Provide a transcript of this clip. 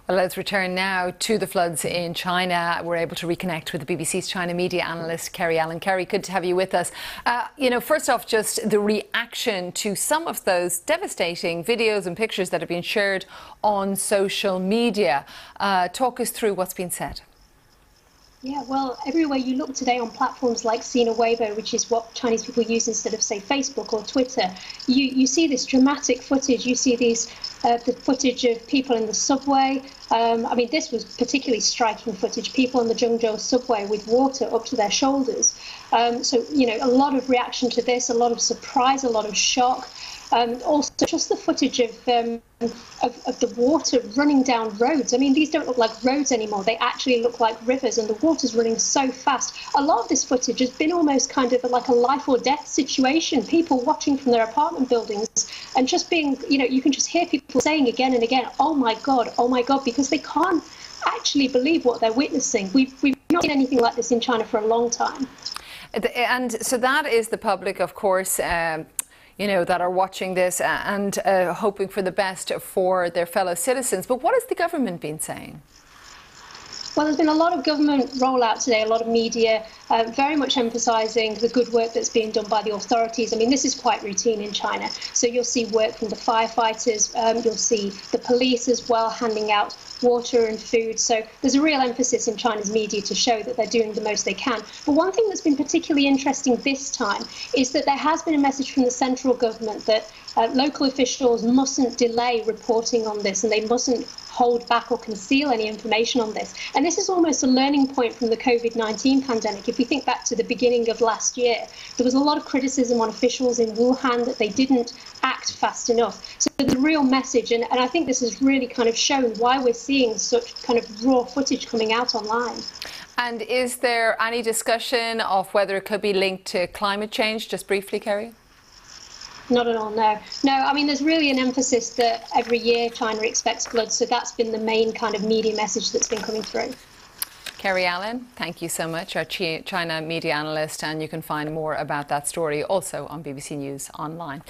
Well, let's return now to the floods in China. We're able to reconnect with the BBC's China media analyst, Kerry Allen. Kerry, good to have you with us. First off, just the reaction to some of those devastating videos and pictures that have been shared on social media. Talk us through what's been said. Yeah, well, everywhere you look today on platforms like Sina Weibo, which is what Chinese people use instead of, say, Facebook or Twitter, you see this dramatic footage. You see the footage of people in the subway. This was particularly striking footage, people in the Zhengzhou subway with water up to their shoulders. A lot of reaction to this, a lot of surprise, a lot of shock. Also, just the footage of the water running down roads. I mean, these don't look like roads anymore. They actually look like rivers, and the water's running so fast. A lot of this footage has been almost kind of like a life or death situation. People watching from their apartment buildings and just being, you can just hear people saying again and again, oh my God, because they can't actually believe what they're witnessing. We've not seen anything like this in China for a long time. And so that is the public, of course, that are watching this and hoping for the best for their fellow citizens. But what has the government been saying? Well, there's been a lot of government rollout today, a lot of media very much emphasising the good work that's being done by the authorities. I mean, this is quite routine in China. So you'll see work from the firefighters, you'll see the police as well handing out water and food. So there's a real emphasis in China's media to show that they're doing the most they can. But one thing that's been particularly interesting this time is that there has been a message from the central government that local officials mustn't delay reporting on this, and they mustn't hold back or conceal any information on this. And this is almost a learning point from the COVID-19 pandemic. If we think back to the beginning of last year, there was a lot of criticism on officials in Wuhan that they didn't act fast enough. So there's a real message, and I think this has really kind of shown why we're seeing such kind of raw footage coming out online. And is there any discussion of whether it could be linked to climate change? Just briefly, Kerry. Not at all, no. No, I mean, there's really an emphasis that every year China expects floods, so that's been the main kind of media message that's been coming through. Kerry Allen, thank you so much, our China media analyst, and you can find more about that story also on BBC News Online.